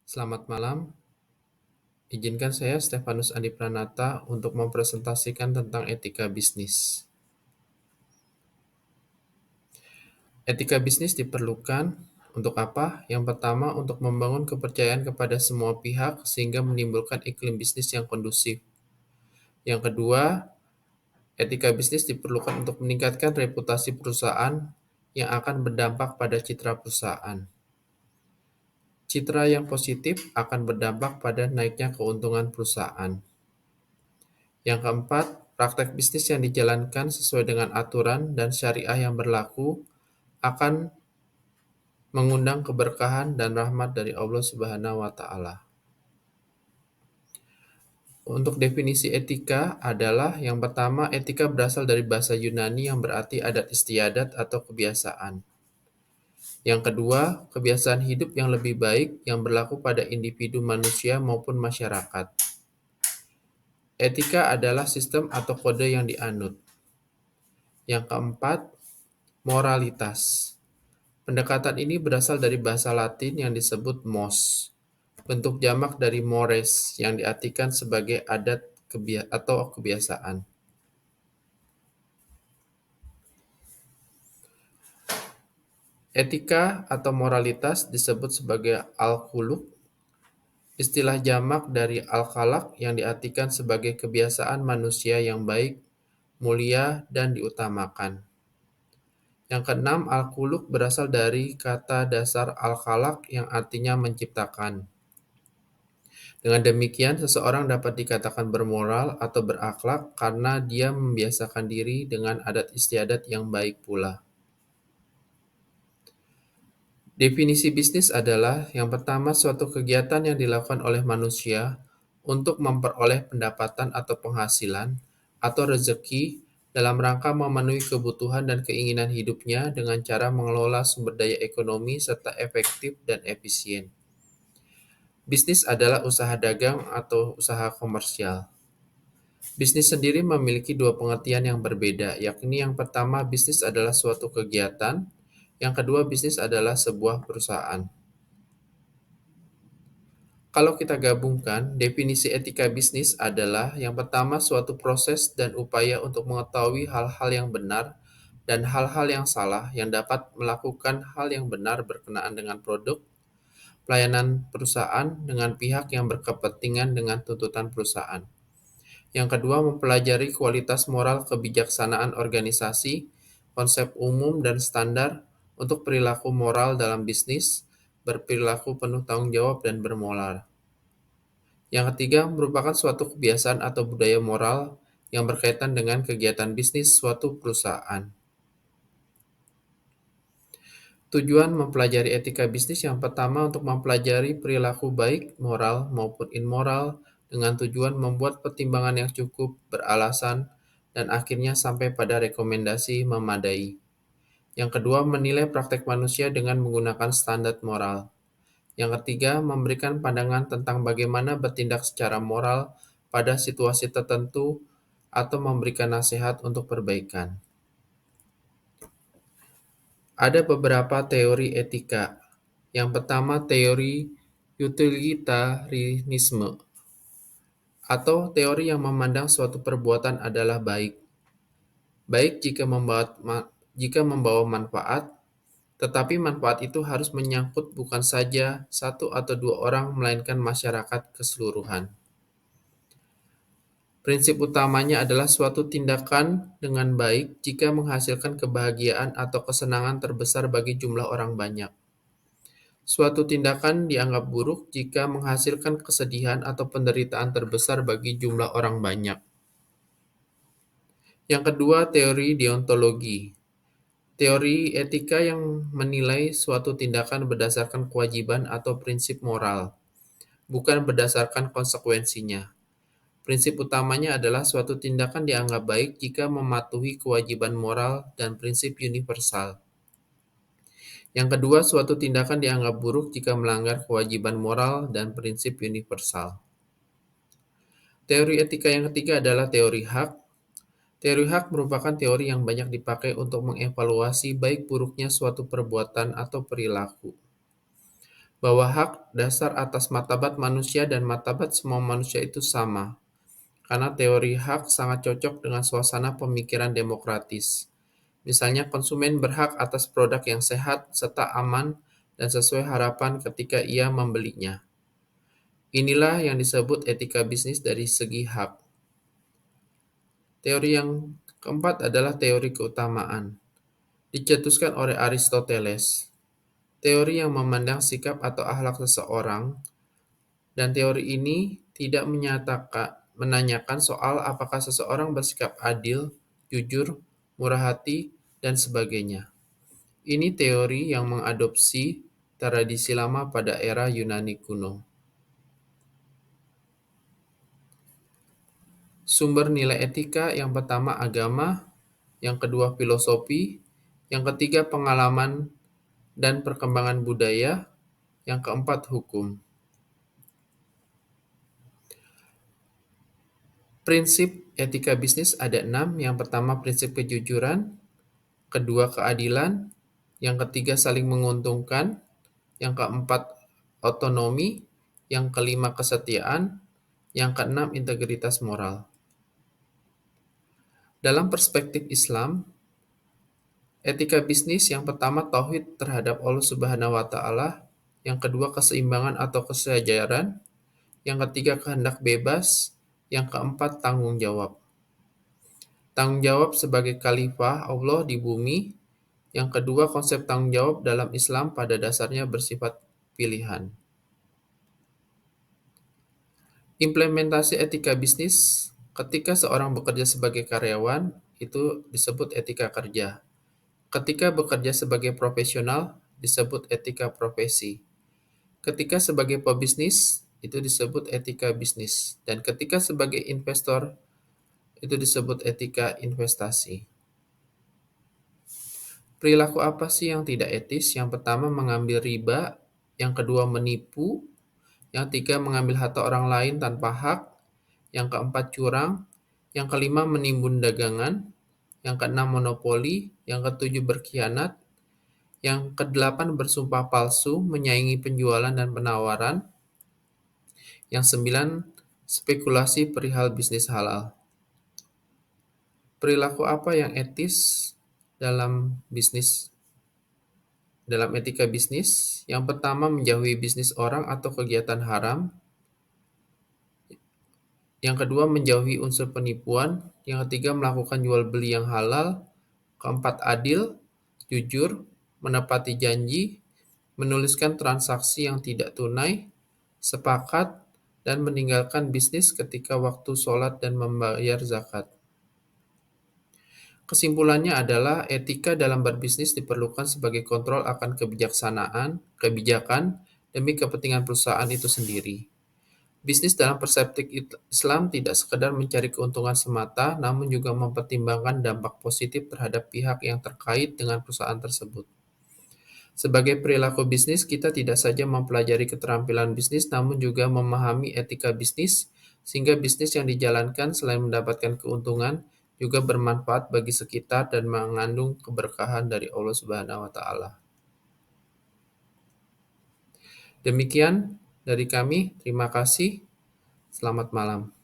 Selamat malam, izinkan saya Stefanus Andi Pranata untuk mempresentasikan tentang etika bisnis. Etika bisnis diperlukan untuk apa? Yang pertama, untuk membangun kepercayaan kepada semua pihak sehingga menimbulkan iklim bisnis yang kondusif. Yang kedua, etika bisnis diperlukan untuk meningkatkan reputasi perusahaan yang akan berdampak pada citra perusahaan. Citra yang positif akan berdampak pada naiknya keuntungan perusahaan. Yang keempat, praktek bisnis yang dijalankan sesuai dengan aturan dan syariah yang berlaku akan mengundang keberkahan dan rahmat dari Allah Subhanahu wa taala. Untuk definisi etika adalah yang pertama, etika berasal dari bahasa Yunani yang berarti adat istiadat atau kebiasaan. Yang kedua, kebiasaan hidup yang lebih baik yang berlaku pada individu manusia maupun masyarakat. Etika adalah sistem atau kode yang dianut. Yang keempat, moralitas. Pendekatan ini berasal dari bahasa Latin yang disebut mos, bentuk jamak dari mores yang diartikan sebagai adat atau kebiasaan. Etika atau moralitas disebut sebagai al-khuluq, istilah jamak dari al-khalaq yang diartikan sebagai kebiasaan manusia yang baik, mulia, dan diutamakan. Yang keenam, al-khuluq berasal dari kata dasar al-khalaq yang artinya menciptakan. Dengan demikian, seseorang dapat dikatakan bermoral atau berakhlak karena dia membiasakan diri dengan adat istiadat yang baik pula. Definisi bisnis adalah yang pertama suatu kegiatan yang dilakukan oleh manusia untuk memperoleh pendapatan atau penghasilan atau rezeki dalam rangka memenuhi kebutuhan dan keinginan hidupnya dengan cara mengelola sumber daya ekonomi serta efektif dan efisien. Bisnis adalah usaha dagang atau usaha komersial. Bisnis sendiri memiliki dua pengertian yang berbeda, yakni yang pertama bisnis adalah suatu kegiatan, yang kedua bisnis adalah sebuah perusahaan. Kalau kita gabungkan, definisi etika bisnis adalah yang pertama suatu proses dan upaya untuk mengetahui hal-hal yang benar dan hal-hal yang salah yang dapat melakukan hal yang benar berkenaan dengan produk, pelayanan perusahaan dengan pihak yang berkepentingan dengan tuntutan perusahaan. Yang kedua, mempelajari kualitas moral kebijaksanaan organisasi, konsep umum dan standar untuk perilaku moral dalam bisnis, berperilaku penuh tanggung jawab dan bermoral. Yang ketiga, merupakan suatu kebiasaan atau budaya moral yang berkaitan dengan kegiatan bisnis suatu perusahaan. Tujuan mempelajari etika bisnis yang pertama untuk mempelajari perilaku baik, moral maupun immoral dengan tujuan membuat pertimbangan yang cukup, beralasan, dan akhirnya sampai pada rekomendasi memadai. Yang kedua, menilai praktek manusia dengan menggunakan standar moral. Yang ketiga, memberikan pandangan tentang bagaimana bertindak secara moral pada situasi tertentu atau memberikan nasihat untuk perbaikan. Ada beberapa teori etika. Yang pertama, teori utilitarianisme atau teori yang memandang suatu perbuatan adalah baik. Baik jika membawa manfaat, tetapi manfaat itu harus menyangkut bukan saja satu atau dua orang, melainkan masyarakat keseluruhan. Prinsip utamanya adalah suatu tindakan dengan baik jika menghasilkan kebahagiaan atau kesenangan terbesar bagi jumlah orang banyak. Suatu tindakan dianggap buruk jika menghasilkan kesedihan atau penderitaan terbesar bagi jumlah orang banyak. Yang kedua, teori deontologi. Teori etika yang menilai suatu tindakan berdasarkan kewajiban atau prinsip moral, bukan berdasarkan konsekuensinya. Prinsip utamanya adalah suatu tindakan dianggap baik jika mematuhi kewajiban moral dan prinsip universal. Yang kedua, suatu tindakan dianggap buruk jika melanggar kewajiban moral dan prinsip universal. Teori etika yang ketiga adalah teori hak. Teori hak merupakan teori yang banyak dipakai untuk mengevaluasi baik buruknya suatu perbuatan atau perilaku. bahwa hak dasar atas martabat manusia dan martabat semua manusia itu sama, karena teori hak sangat cocok dengan suasana pemikiran demokratis. Misalnya, konsumen berhak atas produk yang sehat serta aman dan sesuai harapan ketika ia membelinya. Inilah yang disebut etika bisnis dari segi hak. Teori yang keempat adalah teori keutamaan, dicetuskan oleh Aristoteles. Teori yang memandang sikap atau akhlak seseorang, dan teori ini tidak menanyakan soal apakah seseorang bersikap adil, jujur, murah hati, dan sebagainya. Ini teori yang mengadopsi tradisi lama pada era Yunani kuno. Sumber nilai etika yang pertama agama, yang kedua filosofi, yang ketiga pengalaman dan perkembangan budaya, yang keempat hukum. Prinsip etika bisnis ada 6. Yang pertama prinsip kejujuran, kedua keadilan, yang ketiga saling menguntungkan, yang keempat otonomi, yang kelima kesetiaan, yang keenam integritas moral. Dalam perspektif Islam, etika bisnis yang pertama tauhid terhadap Allah Subhanahu wa taala, yang kedua keseimbangan atau kesejajaran, yang ketiga kehendak bebas, yang keempat tanggung jawab. Tanggung jawab sebagai khalifah Allah di bumi, yang kedua konsep tanggung jawab dalam Islam pada dasarnya bersifat pilihan. Implementasi etika bisnis ketika seorang bekerja sebagai karyawan itu disebut etika kerja. Ketika bekerja sebagai profesional disebut etika profesi. Ketika sebagai pebisnis itu disebut etika bisnis, dan ketika sebagai investor itu disebut etika investasi. Perilaku apa sih yang tidak etis? Yang pertama mengambil riba, yang kedua menipu, yang ketiga mengambil harta orang lain tanpa hak, yang keempat curang, yang kelima menimbun dagangan, yang keenam monopoli, yang ketujuh berkhianat, yang kedelapan bersumpah palsu, menyaingi penjualan dan penawaran, yang sembilan spekulasi perihal bisnis halal. Perilaku apa yang etis dalam bisnis? Dalam etika bisnis, yang pertama menjauhi bisnis orang atau kegiatan haram, yang kedua menjauhi unsur penipuan, yang ketiga melakukan jual beli yang halal, keempat adil, jujur, menepati janji, menuliskan transaksi yang tidak tunai, sepakat, dan meninggalkan bisnis ketika waktu sholat dan membayar zakat. Kesimpulannya adalah etika dalam berbisnis diperlukan sebagai kontrol akan kebijakan demi kepentingan perusahaan itu sendiri. Bisnis dalam persepsi Islam tidak sekedar mencari keuntungan semata, namun juga mempertimbangkan dampak positif terhadap pihak yang terkait dengan perusahaan tersebut. Sebagai perilaku bisnis, kita tidak saja mempelajari keterampilan bisnis, namun juga memahami etika bisnis, sehingga bisnis yang dijalankan selain mendapatkan keuntungan, juga bermanfaat bagi sekitar dan mengandung keberkahan dari Allah Subhanahu wa taala. Demikian dari kami, terima kasih. Selamat malam.